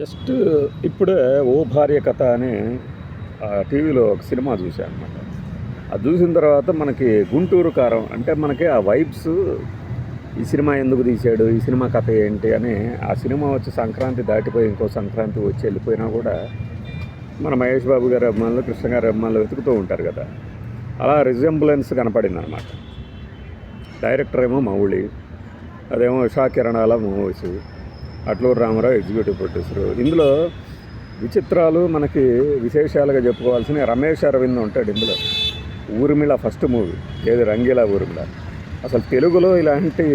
Just ఇప్పుడే 'ఓ భార్య కథ' అని టీవీలో ఒక సినిమా చూశాను అనమాట. అది చూసిన తర్వాత మనకి 'గుంటూరు కారం' అంటే మనకి ఆ వైబ్స్, ఈ సినిమా ఎందుకు తీశాడు, ఈ సినిమా కథ ఏంటి అని, ఆ సినిమా వచ్చి సంక్రాంతి దాటిపోయి ఇంకో సంక్రాంతి వచ్చి వెళ్ళిపోయినా కూడా మన మహేష్ బాబు గారి అభిమానులు, కృష్ణ గారి అభిమానులు వెతుకుతూ ఉంటారు కదా, అలా రిజెంబ్లెన్స్ కనపడింది అనమాట. డైరెక్టర్ ఏమో మౌళి, అదేమో ఉషా కిరణాల movies, Atluri Ramarao executive producer. ఇందులో విచిత్రాలు, మనకి విశేషాలుగా చెప్పుకోవాల్సిన రమేష్ అరవింద్ ఉంటాడు ఇందులో. ఊర్మిళ ఫస్ట్ మూవీ, ఏది రంగీలా ఊర్మిళ. అసలు తెలుగులో ఇలాంటి,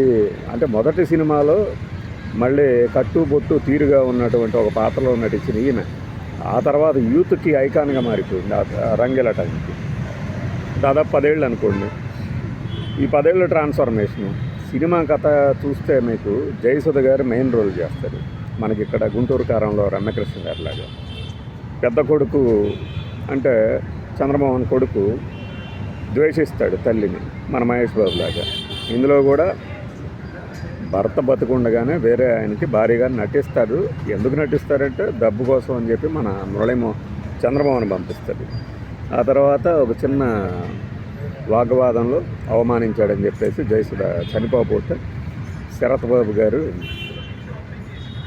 అంటే మొదటి సినిమాలో మళ్ళీ కట్టు బొట్టు తీరుగా ఉన్నటువంటి ఒక పాత్రలో నటించిన ఈయన ఆ తర్వాత యూత్కి ఐకాన్గా మారిపోయింది ఆ రంగీలా టైంకి. దాదాపు 10 ఏళ్ళు అనుకోండి. ఈ 10 ఏళ్ళ ట్రాన్స్ఫర్మేషను సినిమా కథ చూస్తే మీకు జయసుధ గారు మెయిన్ రోల్ చేస్తారు. మనకి ఇక్కడ 'గుంటూరు కారంలో' రమ్యకృష్ణ గారి లాగా. పెద్ద కొడుకు అంటే చంద్రమోహన్ కొడుకు ద్వేషిస్తాడు తల్లిని, మన మహేష్ బాబు లాగా. ఇందులో కూడా భర్త బతుకుండగానే వేరే ఆయనకి భారీగా నటిస్తాడు. ఎందుకు నటిస్తారంటే డబ్బు కోసం అని చెప్పి మన చంద్రమోహన్ పంపిస్తాడు. ఆ తర్వాత ఒక చిన్న వాగ్వాదంలో అవమానించాడని చెప్పేసి జయసుధ చనిపోతే శరత్ బాబు గారు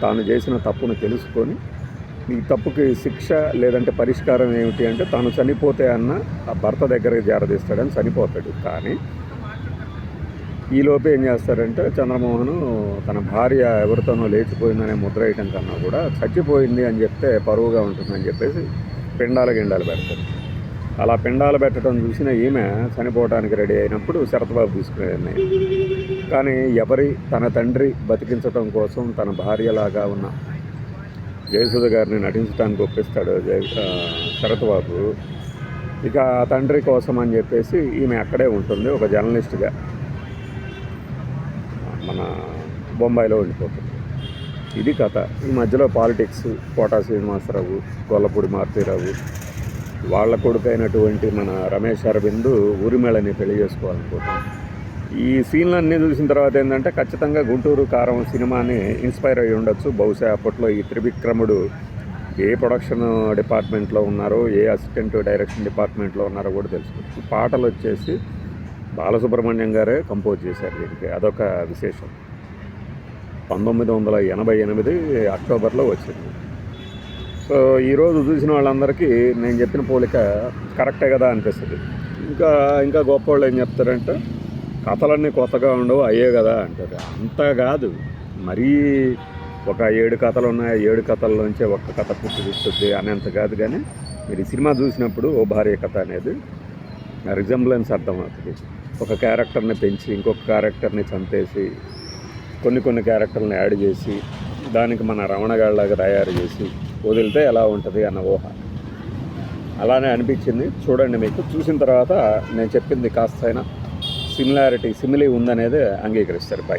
తాను చేసిన తప్పును తెలుసుకొని, ఈ తప్పుకి శిక్ష లేదంటే పరిష్కారం ఏమిటి అంటే తాను చనిపోతే అన్న ఆ భర్త దగ్గరికి చేరదీస్తాడని చనిపోతాడు. కానీ ఈలోపు ఏం చేస్తారంటే చంద్రమోహన్ తన భార్య ఎవరితోనో లేచిపోయిందనే ముద్ర వేయటం కన్నా కూడా చచ్చిపోయింది అని చెప్తే పరువుగా ఉంటుందని చెప్పేసి పిండాలు పెడతారు. అలా పిండాలు పెట్టడం చూసిన ఈమె చనిపోవడానికి రెడీ అయినప్పుడు శరత్బాబు తీసుకునే. కానీ తన తండ్రి బతికించడం కోసం తన భార్యలాగా ఉన్న జయసుధ గారిని నటించడానికి ఒప్పిస్తాడు శరత్బాబు. ఇక ఆ తండ్రి కోసం అని చెప్పేసి ఈమె అక్కడే ఉంటుంది, ఒక జర్నలిస్ట్గా మన బొంబాయిలో ఉండిపోతుంది. ఇది కథ. ఈ మధ్యలో పాలిటిక్స్, కోటా శ్రీనివాసరావు, గొల్లపూడి మారుతీరావు, వాళ్ళ కొడుకు అయినటువంటి మన రమేష్ అరవింద్ ఊరిమేళని పెళ్లి చేసుకోవాలనుకుంటున్నాం. ఈ సీన్లన్నీ చూసిన తర్వాత ఏంటంటే ఖచ్చితంగా 'గుంటూరు కారం' సినిమాని ఇన్స్పైర్ అయ్యి ఉండొచ్చు. బహుశా అప్పట్లో ఈ త్రివిక్రముడు ఏ ప్రొడక్షన్ డిపార్ట్మెంట్లో ఉన్నారో, ఏ అసిస్టెంట్ డైరెక్షన్ డిపార్ట్మెంట్లో ఉన్నారో కూడా తెలుసుకోవచ్చు. పాటలు వచ్చేసి బాలసుబ్రహ్మణ్యం గారే కంపోజ్ చేశారు దీనికి. అదొక విశేషం. 1988 అక్టోబర్లో వచ్చింది. సో ఈరోజు చూసిన వాళ్ళందరికీ నేను చెప్పిన పోలిక కరెక్టే కదా అనిపిస్తుంది. ఇంకా గొప్ప వాళ్ళు ఏం చెప్తారంటే కథలన్నీ కొత్తగా ఉండవు, అయ్యే కదా అంటారు. అంతా కాదు, మరీ ఒక 7 కథలు ఉన్నాయి, 7 కథల్లోంచే ఒక్క కథ పుట్టుకొస్తుంది అనేంత కాదు. కానీ మీరు ఈ సినిమా చూసినప్పుడు 'ఓ భార్య కథ' అనేది రిజెంబ్లెన్స్ అర్థమవుతుంది. ఒక క్యారెక్టర్ని పెంచి ఇంకొక క్యారెక్టర్ని చంపేసి కొన్ని క్యారెక్టర్ని యాడ్ చేసి దానికి మన రమణగాళ్ళలాగా తయారు చేసి వదిలితే ఎలా ఉంటుంది అన్న ఊహ అలానే అనిపించింది. చూడండి, మీకు చూసిన తర్వాత నేను చెప్పింది కాస్తైనా సిమిలీ ఉందనేది అంగీకరిస్తారు. బై.